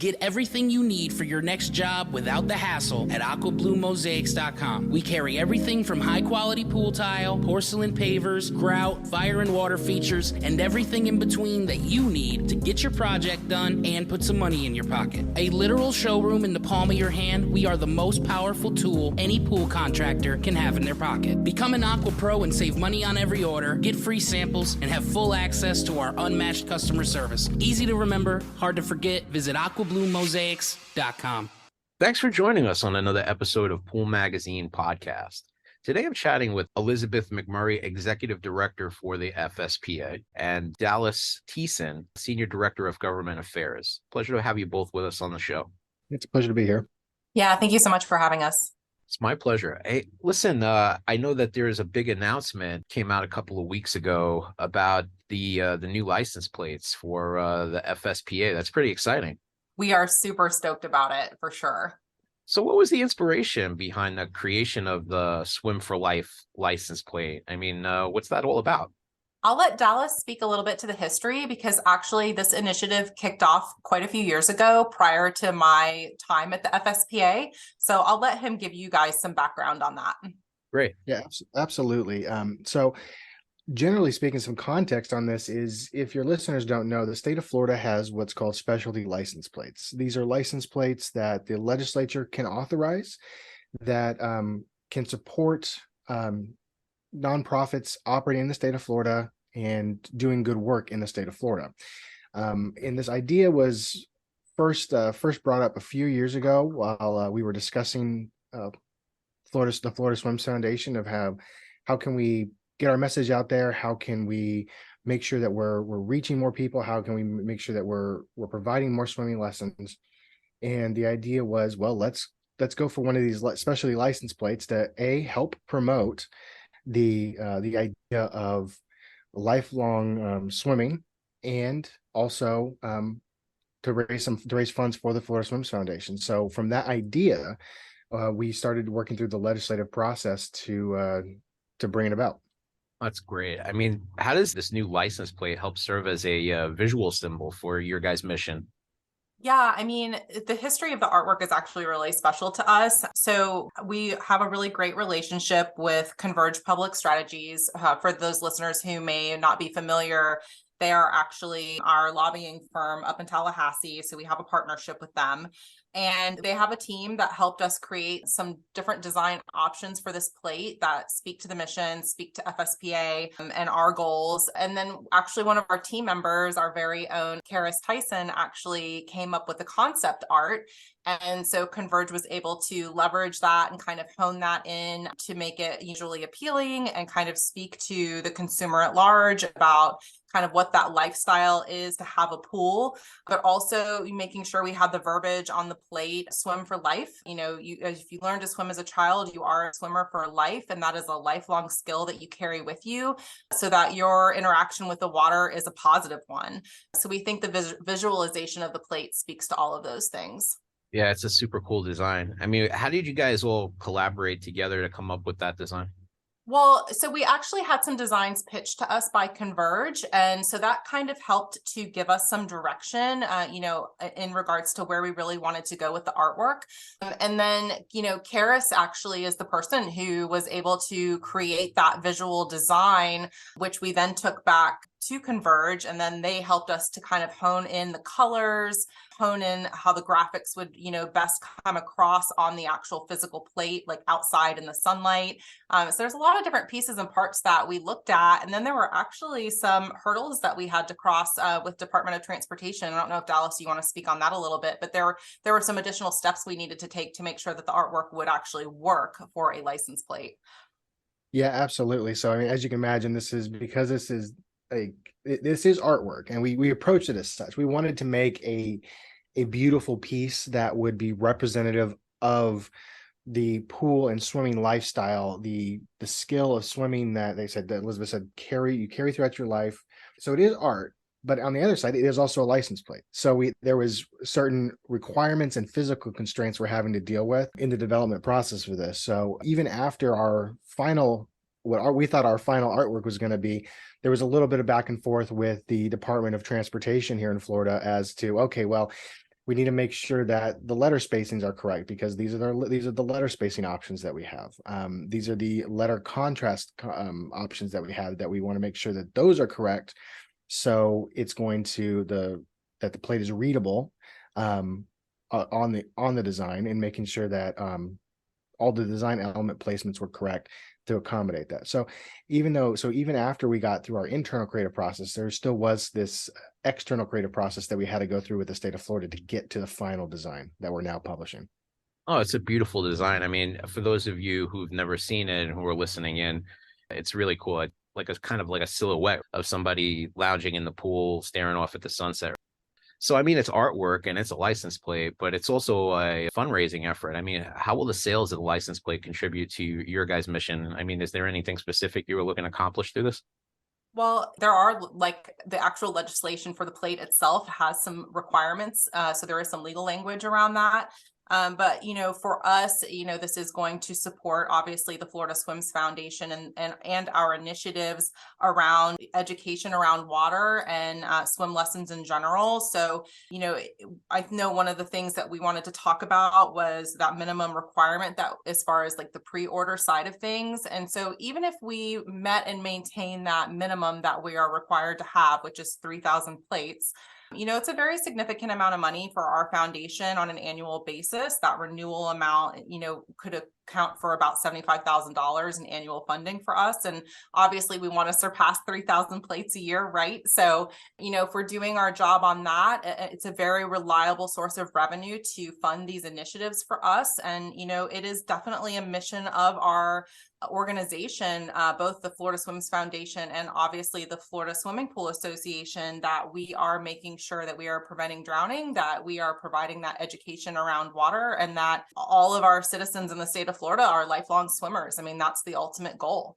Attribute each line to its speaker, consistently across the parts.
Speaker 1: Get everything you need for your next job without the hassle at AquaBluMosaics.com. We carry everything from high-quality pool tile, porcelain pavers, grout, fire and water features, and everything in between that you need to get your project done and put some money in your pocket. A literal showroom in the palm of your hand, we are the most powerful tool any pool contractor can have in their pocket. Become an Aqua Pro and save money on every order, get free samples, and have full access to our unmatched customer service. Easy to remember, hard to forget. Visit AquaBluMosaics.com.
Speaker 2: Thanks for joining us on another episode of Pool Magazine Podcast. Today I'm chatting with Elizabeth McMurray, Executive Director for the FSPA, and Dallas Thiessen, Senior Director of Government Affairs. Pleasure to have you both with us on the show.
Speaker 3: It's a pleasure to be here.
Speaker 4: Yeah, thank you so much for having us.
Speaker 2: It's my pleasure. Hey, listen, I know that there is a big announcement came out a couple of weeks ago about the new license plates for the FSPA. That's pretty exciting.
Speaker 4: We are super stoked about it, for sure.
Speaker 2: So what was the inspiration behind the creation of the Swim for Life license plate? I mean, what's that all about?
Speaker 4: I'll let Dallas speak a little bit to the history, because actually this initiative kicked off quite a few years ago prior to my time at the FSPA. So I'll let him give you guys some background on that.
Speaker 2: Great.
Speaker 3: Yeah, absolutely. So generally speaking, some context on this is, if your listeners don't know, the state of Florida has what's called specialty license plates. These are license plates that the legislature can authorize that can support nonprofits operating in the state of Florida and doing good work in the state of Florida. And this idea was first brought up a few years ago while we were discussing the Florida Swims Foundation of how can we get our message out there? How can we make sure that we're reaching more people? How can we make sure that we're providing more swimming lessons? And the idea was, well, let's go for one of these specialty license plates to help promote the idea of lifelong swimming, and also to raise funds for the Florida Swims Foundation. So from that idea, we started working through the legislative process to bring it about.
Speaker 2: That's great. I mean, how does this new license plate help serve as a visual symbol for your guys' mission?
Speaker 4: Yeah, I mean, the history of the artwork is actually really special to us. So we have a really great relationship with Converge Public Strategies. For those listeners who may not be familiar, they are actually our lobbying firm up in Tallahassee. So we have a partnership with them. And they have a team that helped us create some different design options for this plate that speak to the mission, speak to FSPA and our goals. And then actually one of our team members, our very own Karis Tyson, actually came up with the concept art. And so Converge was able to leverage that and kind of hone that in to make it visually appealing and kind of speak to the consumer at large about kind of what that lifestyle is to have a pool, but also making sure we have the verbiage on the plate, swim for life. You know, if you learn to swim as a child, you are a swimmer for life, and that is a lifelong skill that you carry with you so that your interaction with the water is a positive one. So we think the visualization of the plate speaks to all of those things.
Speaker 2: Yeah, it's a super cool design. I mean, how did you guys all collaborate together to come up with that design?
Speaker 4: Well, so we actually had some designs pitched to us by Converge. And so that kind of helped to give us some direction, in regards to where we really wanted to go with the artwork. And then, Karis actually is the person who was able to create that visual design, which we then took back to Converge, and then they helped us to kind of hone in the colors, hone in how the graphics would, best come across on the actual physical plate, like outside in the sunlight. So there's a lot of different pieces and parts that we looked at. And then there were actually some hurdles that we had to cross with Department of Transportation. I don't know if Dallas, you want to speak on that a little bit, but there were some additional steps we needed to take to make sure that the artwork would actually work for a license plate.
Speaker 3: Yeah, absolutely. So, I mean, as you can imagine, this is artwork, and we approached it as such. We wanted to make a beautiful piece that would be representative of the pool and swimming lifestyle, the skill of swimming that Elizabeth said you carry throughout your life. So it is art, but on the other side, it is also a license plate. So there was certain requirements and physical constraints we're having to deal with in the development process for this. So even after we thought our final artwork was going to be, there was a little bit of back and forth with the Department of Transportation here in Florida as to, okay, well, We need to make sure that the letter spacings are correct, because these are the letter spacing options that we have. These are the letter contrast options that we have, that we want to make sure that those are correct. So it's going to that the plate is readable on the design, and making sure that all the design element placements were correct to accommodate that. So even after we got through our internal creative process, there still was this external creative process that we had to go through with the state of Florida to get to the final design that we're now publishing.
Speaker 2: Oh, it's a beautiful design. I mean, for those of you who've never seen it and who are listening in, it's really cool. Like a kind of like a silhouette of somebody lounging in the pool, staring off at the sunset. So, I mean, it's artwork and it's a license plate, but it's also a fundraising effort. I mean, how will the sales of the license plate contribute to your guys' mission? I mean, is there anything specific you were looking to accomplish through this?
Speaker 4: Well, there are, like, the actual legislation for the plate itself has some requirements. So there is some legal language around that. But, for us, this is going to support, obviously, the Florida Swims Foundation and our initiatives around education around water and swim lessons in general. So, I know one of the things that we wanted to talk about was that minimum requirement, that as far as like the pre-order side of things. And so even if we met and maintain that minimum that we are required to have, which is 3,000 plates, it's a very significant amount of money for our foundation on an annual basis. That renewal amount, could account for about $75,000 in annual funding for us. And obviously we want to surpass 3,000 plates a year, right? So, if we're doing our job on that, it's a very reliable source of revenue to fund these initiatives for us. And, it is definitely a mission of our organization, both the Florida Swims Foundation and obviously the Florida Swimming Pool Association, that we are making sure that we are preventing drowning, that we are providing that education around water, and that all of our citizens in the state of Florida are lifelong swimmers. I mean, that's the ultimate goal.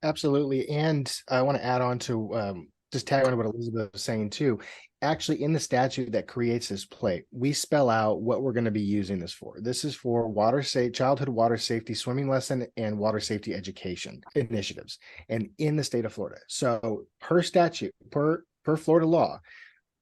Speaker 3: Absolutely. And I want to add on to just tag on to what Elizabeth was saying too. Actually, in the statute that creates this plate, we spell out what we're going to be using this for. This is for childhood water safety swimming lesson and water safety education initiatives, and in the state of Florida. So per statute, per Florida law,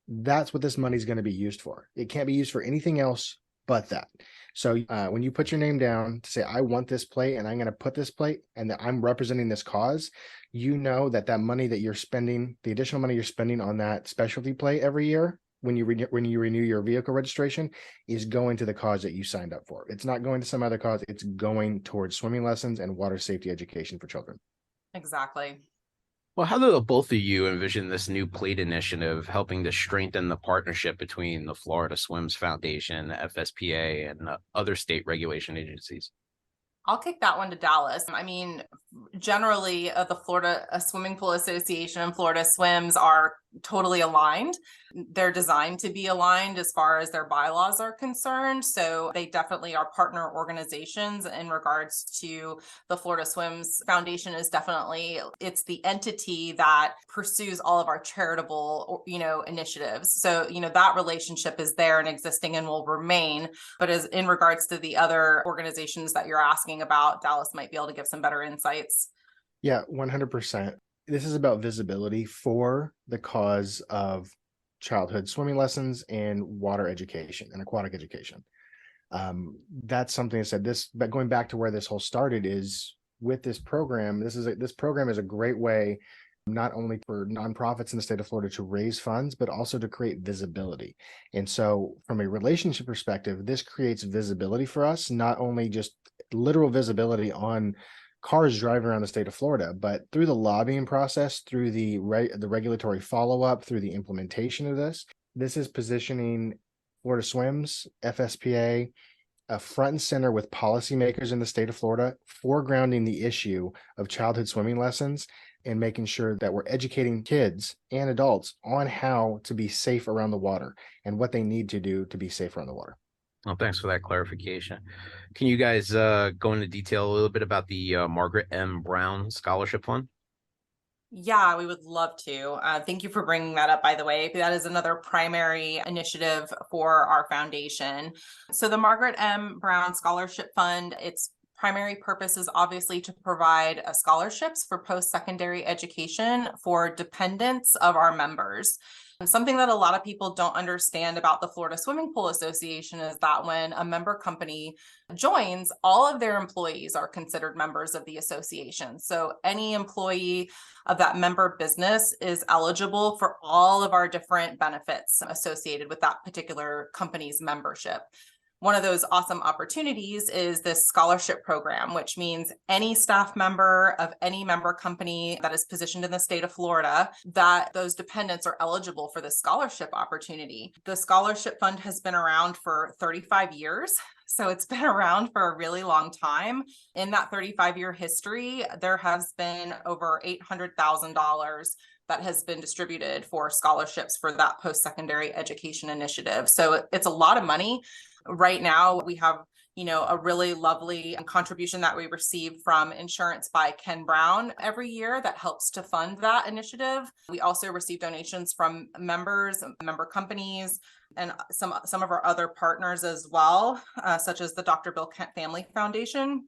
Speaker 3: that's what this money is going to be used for. It can't be used for anything else but that. So when you put your name down to say, I want this plate and I'm going to put this plate and that I'm representing this cause, that money that you're spending, the additional money you're spending on that specialty plate every year when you renew your vehicle registration, is going to the cause that you signed up for. It's not going to some other cause. It's going towards swimming lessons and water safety education for children.
Speaker 4: Exactly.
Speaker 2: Well, how do both of you envision this new plate initiative helping to strengthen the partnership between the Florida Swims Foundation, FSPA, and other state regulation agencies?
Speaker 4: I'll kick that one to Dallas. I mean, generally, the Florida Swimming Pool Association and Florida Swims are totally aligned. They're designed to be aligned as far as their bylaws are concerned. So they definitely are partner organizations in regards to the Florida Swims Foundation. It's the entity that pursues all of our charitable, initiatives. So, that relationship is there and existing and will remain. But as in regards to the other organizations that you're asking about, Dallas might be able to give some better insights.
Speaker 3: Yeah, 100%. This is about visibility for the cause of childhood swimming lessons and water education and aquatic education. That's something I said but going back to where this whole started is with this program. This program is a great way, not only for nonprofits in the state of Florida to raise funds, but also to create visibility. And so from a relationship perspective, this creates visibility for us, not only just literal visibility on cars driving around the state of Florida, but through the lobbying process, through the regulatory follow-up, through the implementation of this is positioning Florida Swims, FSPA, front and center with policymakers in the state of Florida, foregrounding the issue of childhood swimming lessons and making sure that we're educating kids and adults on how to be safe around the water and what they need to do to be safe around the water.
Speaker 2: Well, thanks for that clarification. Can you guys go into detail a little bit about the Margaret M. Brown Scholarship Fund?
Speaker 4: Yeah, we would love to. Thank you for bringing that up, by the way. That is another primary initiative for our foundation. So the Margaret M. Brown Scholarship Fund, its primary purpose is obviously to provide scholarships for post-secondary education for dependents of our members. Something that a lot of people don't understand about the Florida Swimming Pool Association is that when a member company joins, all of their employees are considered members of the association. So any employee of that member business is eligible for all of our different benefits associated with that particular company's membership. One of those awesome opportunities is this scholarship program, which means any staff member of any member company that is positioned in the state of Florida, that those dependents are eligible for this scholarship opportunity. The scholarship fund has been around for 35 years. So it's been around for a really long time. In that 35-year history, there has been over $800,000 that has been distributed for scholarships for that post-secondary education initiative. So it's a lot of money. Right now, we have, a really lovely contribution that we receive from Insurance by Ken Brown every year that helps to fund that initiative. We also receive donations from members, member companies, and some of our other partners as well, such as the Dr. Bill Kent Family Foundation.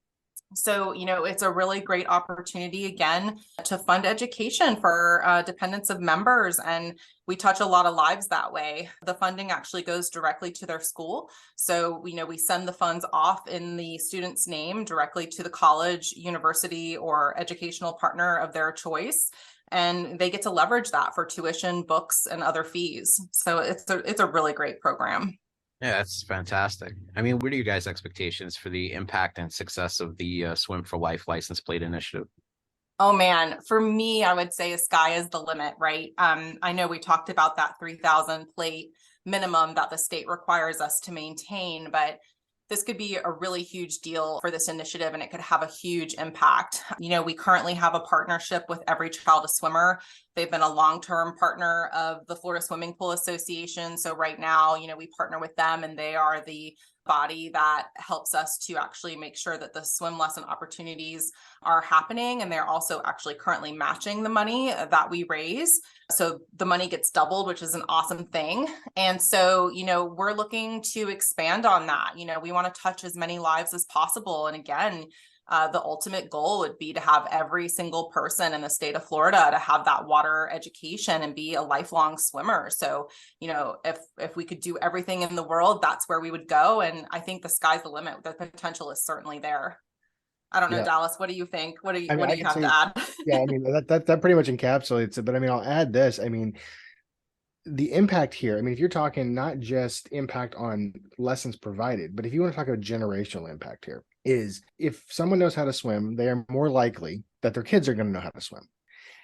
Speaker 4: So, it's a really great opportunity, again, to fund education for dependents of members. And we touch a lot of lives that way. The funding actually goes directly to their school. So, we send the funds off in the student's name directly to the college, university, or educational partner of their choice. And they get to leverage that for tuition, books, and other fees. So it's a really great program.
Speaker 2: Yeah, that's fantastic. I mean, what are you guys' expectations for the impact and success of the Swim for Life license plate initiative?
Speaker 4: Oh man, for me, I would say the sky is the limit, right? I know we talked about that 3,000 plate minimum that the state requires us to maintain, but this could be a really huge deal for this initiative, and it could have a huge impact. We currently have a partnership with Every Child a Swimmer. They've been a long-term partner of the Florida Swimming Pool Association. So right now, we partner with them, and they are the body that helps us to actually make sure that the swim lesson opportunities are happening. And they're also actually currently matching the money that we raise. So the money gets doubled, which is an awesome thing. And so, we're looking to expand on that. We want to touch as many lives as possible. And again, the ultimate goal would be to have every single person in the state of Florida to have that water education and be a lifelong swimmer. So, if we could do everything in the world, that's where we would go. And I think the sky's the limit. The potential is certainly there. I don't know,
Speaker 3: Yeah.
Speaker 4: Dallas, what do you think? What do you
Speaker 3: I
Speaker 4: have to add?
Speaker 3: Yeah, I mean, that pretty much encapsulates it. But I mean, I'll add this. I mean, the impact here, I mean, if you're talking not just impact on lessons provided, but if you want to talk about generational impact here, is if someone knows how to swim, they are more likely that their kids are going to know how to swim.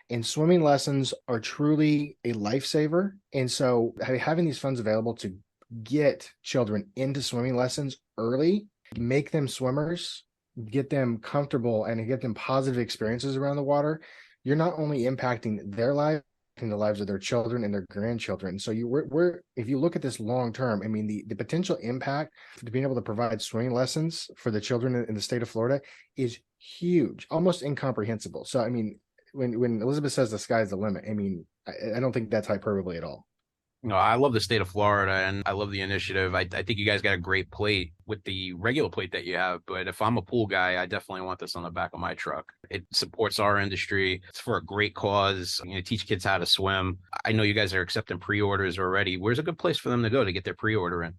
Speaker 3: And swimming lessons are truly a lifesaver. And so having these funds available to get children into swimming lessons early, make them swimmers, get them comfortable, and get them positive experiences around the water, you're not only impacting their lives, the lives of their children and their grandchildren. So if you look at this long term, I mean, the potential impact to being able to provide swimming lessons for the children in the state of Florida is huge, almost incomprehensible. So I mean, when Elizabeth says the sky's the limit, I mean, I don't think that's hyperbole at all.
Speaker 2: No, I love the state of Florida and I love the initiative. I think you guys got a great plate with the regular plate that you have. But if I'm a pool guy, I definitely want this on the back of my truck. It supports our industry. It's for a great cause. Teach kids how to swim. I know you guys are accepting pre-orders already. Where's a good place for them to go to get their pre-order in?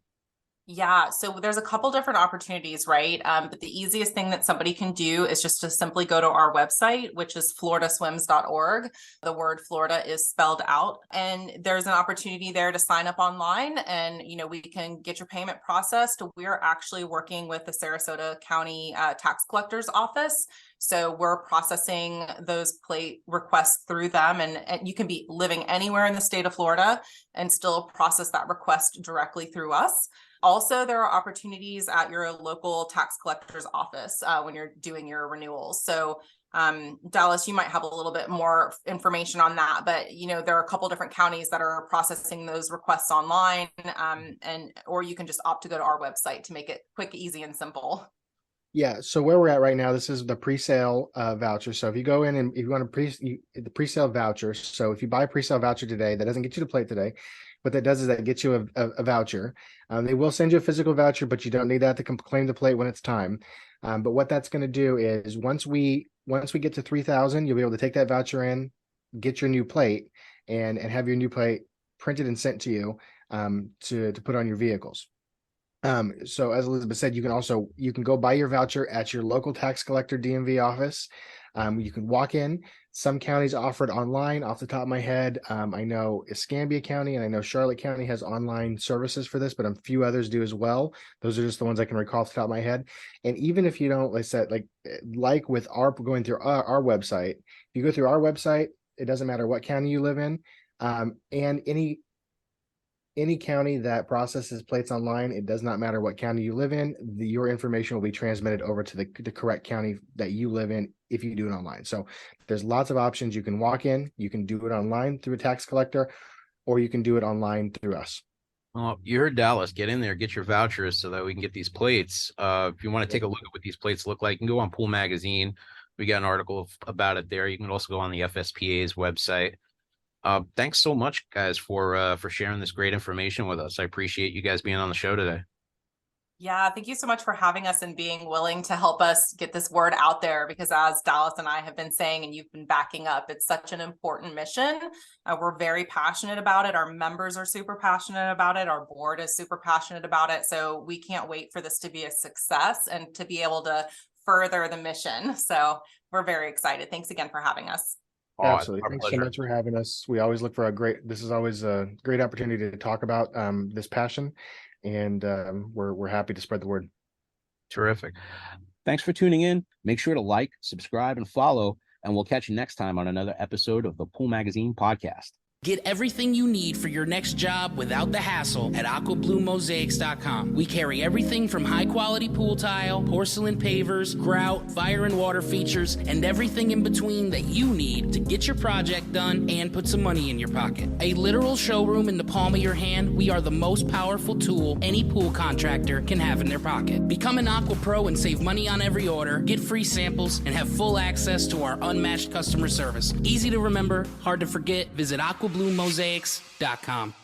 Speaker 4: Yeah, so there's a couple different opportunities, right? But the easiest thing that somebody can do is just to simply go to our website, which is floridaswims.org. The word Florida is spelled out, and there's an opportunity there to sign up online, and we can get your payment processed. We're actually working with the Sarasota County Tax Collector's Office. So we're processing those plate requests through them, and you can be living anywhere in the state of Florida and still process that request directly through us. Also, there are opportunities at your local tax collector's office when you're doing your renewals. So Dallas, you might have a little bit more information on that, but there are a couple different counties that are processing those requests online, or you can just opt to go to our website to make it quick, easy, and simple.
Speaker 3: Yeah. So where we're at right now, this is the pre-sale voucher. So if you go in and if you want the pre-sale voucher, so if you buy a pre-sale voucher today, that doesn't get you the plate today. What that does is that gets you a voucher. They will send you a physical voucher, but you don't need that to claim the plate when it's time. But what that's going to do is once we get to 3,000, you'll be able to take that voucher in, get your new plate, and have your new plate printed and sent to you to put on your vehicles. So as Elizabeth said, you can go buy your voucher at your local tax collector DMV office. You can walk in. Some counties offer it online. Off the top of my head, I know Escambia County and I know Charlotte County has online services for this, but a few others do as well. Those are just the ones I can recall off the top of my head. And even if you don't, like I said, like with our going through our website, if you go through our website, it doesn't matter what county you live in, and any county that processes plates online, it does not matter what county you live in, your information will be transmitted over to the correct county that you live in if you do it online. So there's lots of options. You can walk in, you can do it online through a tax collector, or you can do it online through us.
Speaker 2: Well, you heard Dallas. Get in there, get your vouchers so that we can get these plates. If you want to take a look at what these plates look like, you can go on Pool Magazine. We got an article about it there. You can also go on the FSPA's website. Thanks so much, guys, for sharing this great information with us. I appreciate you guys being on the show today.
Speaker 4: Yeah, thank you so much for having us and being willing to help us get this word out there, because as Dallas and I have been saying, and you've been backing up, it's such an important mission. We're very passionate about it. Our members are super passionate about it. Our board is super passionate about it. So we can't wait for this to be a success and to be able to further the mission. So we're very excited. Thanks again for having us.
Speaker 3: Absolutely. Thanks so much for having us. We always look for this is always a great opportunity to talk about this passion, and we're happy to spread the word.
Speaker 2: Terrific.
Speaker 5: Thanks for tuning in. Make sure to like, subscribe, and follow, and we'll catch you next time on another episode of the Pool Magazine podcast.
Speaker 1: Get everything you need for your next job without the hassle at AquaBluMosaics.com. We carry everything from high-quality pool tile, porcelain pavers, grout, fire and water features, and everything in between that you need to get your project done and put some money in your pocket. A literal showroom in the palm of your hand, we are the most powerful tool any pool contractor can have in their pocket. Become an Aqua Pro and save money on every order, get free samples, and have full access to our unmatched customer service. Easy to remember, hard to forget. Visit AquaBluMosaics.com.